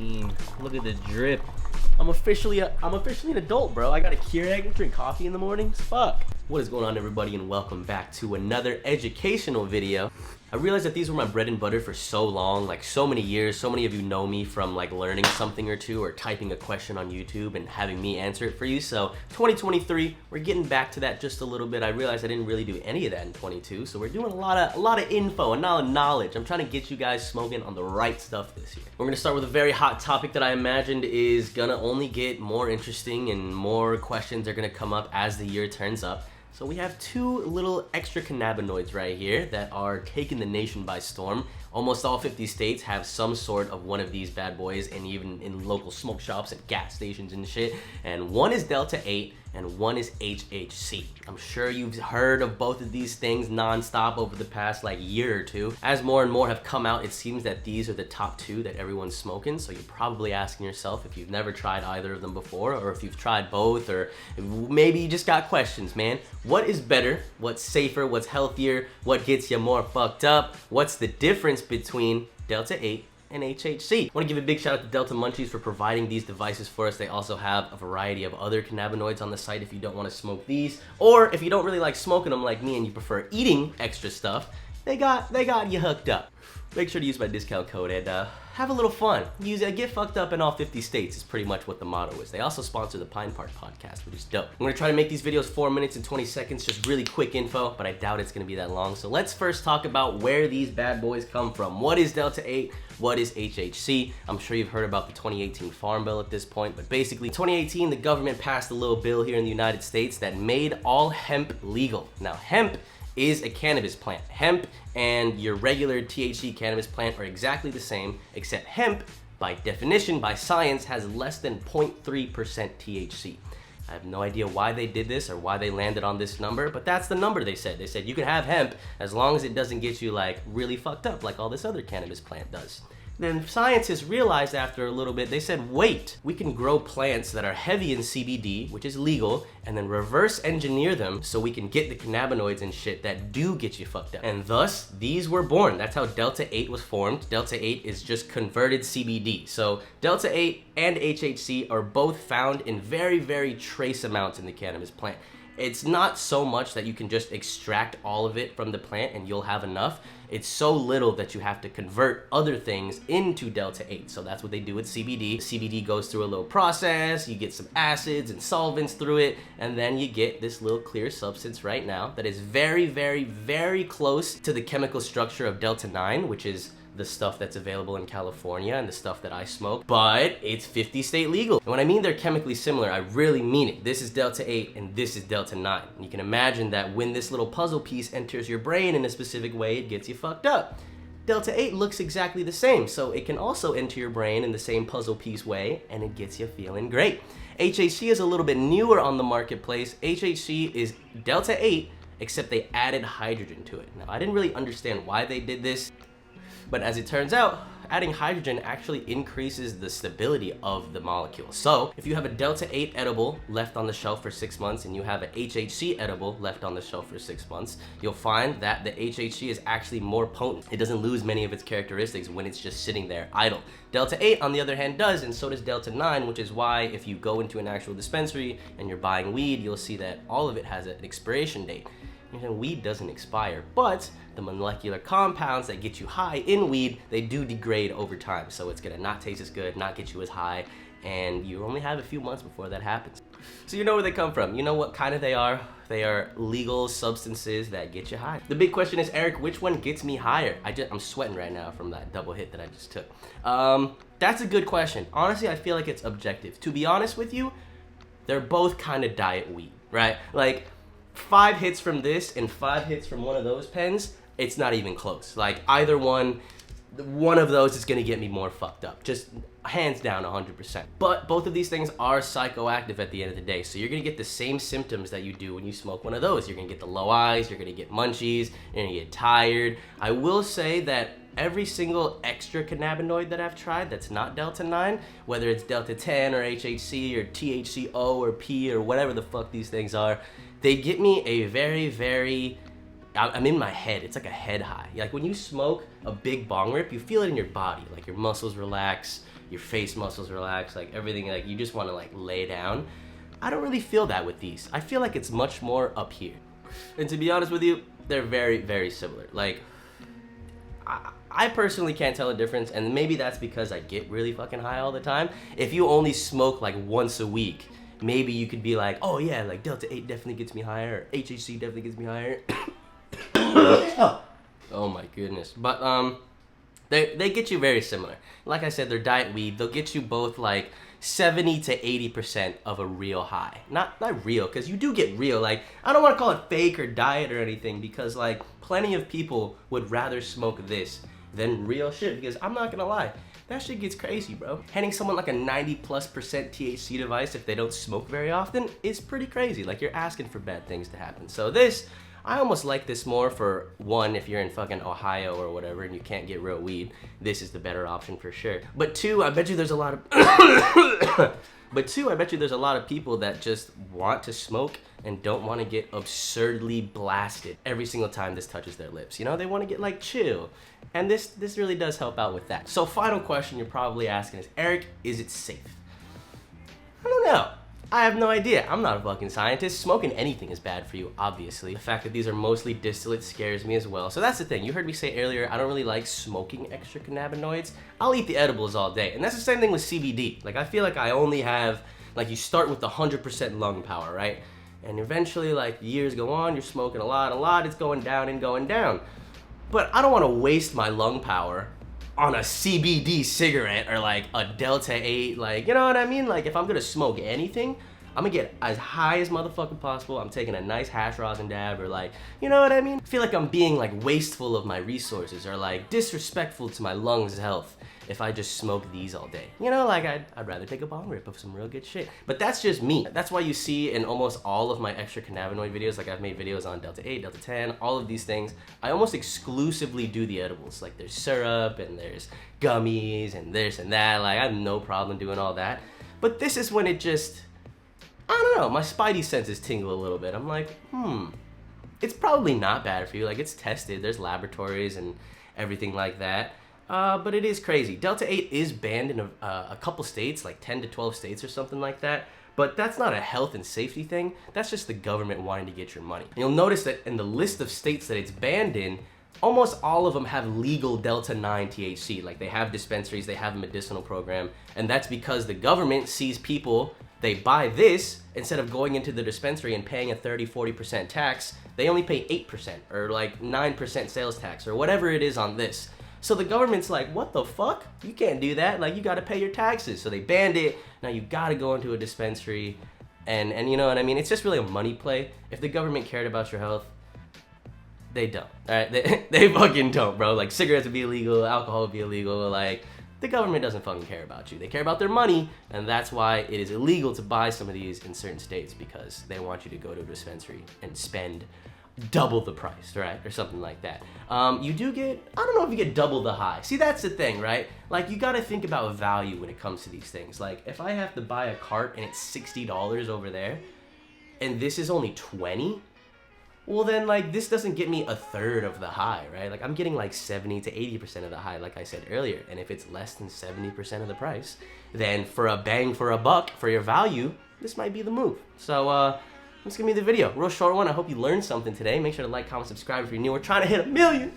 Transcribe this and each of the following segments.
team. Look at the drip. I'm officially an adult, bro. I got a Keurig, drink coffee in the mornings. Fuck. What is going on, everybody, and welcome back to another educational video. I realized that these were my bread and butter for so long, like so many years. So many of you know me from like learning something or two or typing a question on YouTube and having me answer it for you. So 2023, we're getting back to that just a little bit. I realized I didn't really do any of that in 22, so we're doing a lot of info, a lot of knowledge. I'm trying to get you guys smoking on the right stuff this year. We're gonna start with a very hot topic that I imagined is gonna only get more interesting and more questions are gonna come up as the year turns up. So we have two little extra cannabinoids right here that are taking the nation by storm. Almost all 50 states have some sort of one of these bad boys, and even in local smoke shops and gas stations and shit. And one is Delta-8 and one is HHC. I'm sure you've heard of both of these things nonstop over the past like year or two. As more and more have come out, it seems that these are the top two that everyone's smoking. So you're probably asking yourself if you've never tried either of them before, or if you've tried both, or maybe you just got questions, man. What is better? What's safer? What's healthier? What gets you more fucked up? What's the difference between Delta-8 and HHC? I want to give a big shout out to Delta Munchies for providing these devices for us. They also have a variety of other cannabinoids on the site if you don't want to smoke these, or if you don't really like smoking them like me and you prefer eating extra stuff, they got you hooked up. Make sure to use my discount code and have a little fun. Get fucked up in all 50 states is pretty much what the motto is. They also sponsor the Pine Park podcast, which is dope. I'm gonna try to make these videos 4 minutes and 20 seconds, just really quick info, but I doubt it's gonna be that long. So let's first talk about where these bad boys come from. What is Delta-8? What is HHC? I'm sure you've heard about the 2018 Farm Bill at this point, but basically 2018, the government passed a little bill here in the United States that made all hemp legal. Now, hemp is a cannabis plant. Hemp and your regular THC cannabis plant are exactly the same, except hemp, by definition, by science, has less than 0.3% THC. I have no idea why they did this or why they landed on this number, but that's the number they said. They said you can have hemp as long as it doesn't get you like really fucked up like all this other cannabis plant does. Then scientists realized after a little bit, they said, wait, we can grow plants that are heavy in CBD, which is legal, and then reverse engineer them so we can get the cannabinoids and shit that do get you fucked up. And thus, these were born. That's how Delta-8 was formed. Delta-8 is just converted CBD. So Delta-8 and HHC are both found in very, very trace amounts in the cannabis plant. It's not so much that you can just extract all of it from the plant and you'll have enough. It's so little that you have to convert other things into Delta-8. So that's what they do with CBD. CBD goes through a little process, you get some acids and solvents through it, and then you get this little clear substance right now that is very, very, very close to the chemical structure of Delta-9, which is the stuff that's available in California and the stuff that I smoke, but it's 50 state legal. And when I mean they're chemically similar, I really mean it. This is Delta-8 and this is Delta-9. And you can imagine that when this little puzzle piece enters your brain in a specific way, it gets you fucked up. Delta-8 looks exactly the same, so it can also enter your brain in the same puzzle piece way, and it gets you feeling great. HHC is a little bit newer on the marketplace. HHC is Delta-8, except they added hydrogen to it. Now, I didn't really understand why they did this, but as it turns out, adding hydrogen actually increases the stability of the molecule. So if you have a Delta-8 edible left on the shelf for 6 months and you have an HHC edible left on the shelf for 6 months, you'll find that the HHC is actually more potent. It doesn't lose many of its characteristics when it's just sitting there idle. Delta-8, on the other hand, does, and so does Delta-9, which is why if you go into an actual dispensary and you're buying weed, you'll see that all of it has an expiration date. And weed doesn't expire, but the molecular compounds that get you high in weed, they do degrade over time. So it's gonna not taste as good, not get you as high, and you only have a few months before that happens. So you know where they come from. You know what kind of they are. They are legal substances that get you high. The big question is, Eric, which one gets me higher? I'm sweating right now from that double hit that I just took. That's a good question. Honestly, I feel like it's objective. To be honest with you, they're both kind of diet weed, right? Like, 5 hits from this and 5 hits from one of those pens, it's not even close. Like either one of those is gonna get me more fucked up. Just hands down 100%. But both of these things are psychoactive at the end of the day. So you're gonna get the same symptoms that you do when you smoke one of those. You're gonna get the low eyes, you're gonna get munchies, you're gonna get tired. I will say that every single extra cannabinoid that I've tried that's not Delta-9, whether it's Delta-10 or HHC or THCO or P or whatever the fuck these things are, they get me a very, very I'm in my head. It's like a head high. Like when you smoke a big bong rip, you feel it in your body. Like your muscles relax, your face muscles relax, like everything, like you just want to like lay down. I don't really feel that with these. I feel like it's much more up here. And to be honest with you, they're very, very similar. Like, I personally can't tell a difference, and maybe that's because I get really fucking high all the time. If you only smoke like once a week, maybe you could be like, oh yeah, like Delta-8 definitely gets me higher, or HHC definitely gets me higher. Oh my goodness. But they get you very similar. Like I said, they're diet weed. They'll get you both like 70 to 80% of a real high. Not real, because you do get real. Like, I don't want to call it fake or diet or anything, because like plenty of people would rather smoke this than real shit, because I'm not gonna lie, that shit gets crazy, bro. Handing someone like a 90+% THC device if they don't smoke very often is pretty crazy. Like, you're asking for bad things to happen. So this, I almost like this more for one, if you're in fucking Ohio or whatever and you can't get real weed, this is the better option for sure. But two, I bet you there's a lot of there's a lot of people that just want to smoke and don't want to get absurdly blasted every single time this touches their lips. You know, they want to get like chill. And this really does help out with that. So final question you're probably asking is, Eric, is it safe? I don't know. I have no idea. I'm not a fucking scientist. Smoking anything is bad for you, obviously. The fact that these are mostly distillate scares me as well. So that's the thing. You heard me say earlier, I don't really like smoking extra cannabinoids. I'll eat the edibles all day. And that's the same thing with CBD. Like, I feel like I only have, like, you start with the 100% lung power, right? And eventually, like, years go on, you're smoking a lot, it's going down and going down. But I don't want to waste my lung power on a CBD cigarette or like a Delta-8, like, you know what I mean? Like, if I'm gonna smoke anything, I'm gonna get as high as motherfucking possible. I'm taking a nice hash rosin dab, or like, you know what I mean? I feel like I'm being like wasteful of my resources, or like disrespectful to my lungs' health if I just smoke these all day. You know, like I'd rather take a bong rip of some real good shit. But that's just me. That's why you see in almost all of my extra cannabinoid videos, like I've made videos on Delta-8, Delta-10, all of these things, I almost exclusively do the edibles. Like there's syrup and there's gummies and this and that. Like I have no problem doing all that. But this is when it just, I don't know, my spidey senses tingle a little bit. I'm like, it's probably not bad for you. Like, it's tested. There's laboratories and everything like that. But it is crazy. Delta-8 is banned in a couple states, like 10 to 12 states or something like that. But that's not a health and safety thing. That's just the government wanting to get your money. You'll notice that in the list of states that it's banned in, almost all of them have legal Delta-9 THC. Like, they have dispensaries, they have a medicinal program. And that's because the government sees people, they buy this, instead of going into the dispensary and paying a 30-40% tax, they only pay 8% or like 9% sales tax or whatever it is on this. So the government's like, what the fuck? You can't do that. Like, you gotta pay your taxes. So they banned it. Now you gotta go into a dispensary. And you know what I mean? It's just really a money play. If the government cared about your health, they don't. All right, they fucking don't, bro. Like, cigarettes would be illegal, alcohol would be illegal. Like, the government doesn't fucking care about you. They care about their money, and that's why it is illegal to buy some of these in certain states, because they want you to go to a dispensary and spend double the price, right? Or something like that. You do get, I don't know if you get double the high. See, that's the thing, right? Like, you gotta think about value when it comes to these things. Like, if I have to buy a cart and it's $60 over there, and this is only $20, well then, like, this doesn't get me a third of the high, right? Like, I'm getting like 70 to 80% of the high, like I said earlier. And if it's less than 70% of the price, then for a bang for a buck, for your value, this might be the move. So, that's gonna be the video. Real short one. I hope you learned something today. Make sure to like, comment, subscribe if you're new. We're trying to hit 1 million.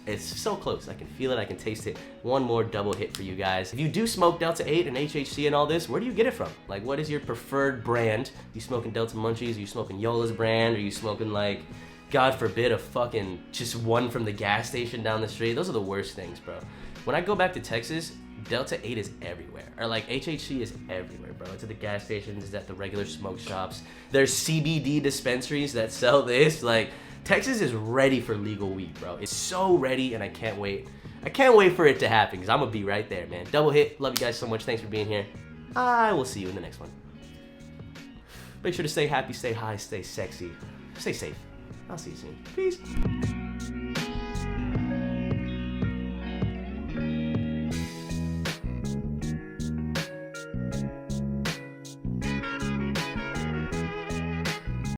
It's so close. I can feel it. I can taste it. One more double hit for you guys. If you do smoke Delta-8 and HHC and all this, where do you get it from? Like, what is your preferred brand? You smoking Delta Munchies? Are you smoking Yola's brand? Are you smoking, like, God forbid, a fucking just one from the gas station down the street? Those are the worst things, bro. When I go back to Texas, Delta-8 is everywhere. Or like HHC is everywhere, bro. It's at the gas stations, it's at the regular smoke shops. There's CBD dispensaries that sell this. Like, Texas is ready for legal weed, bro. It's so ready, and I can't wait. I can't wait for it to happen, because I'm gonna be right there, man. Double hit. Love you guys so much. Thanks for being here. I will see you in the next one. Make sure to stay happy, stay high, stay sexy. Stay safe. I'll see you soon. Peace.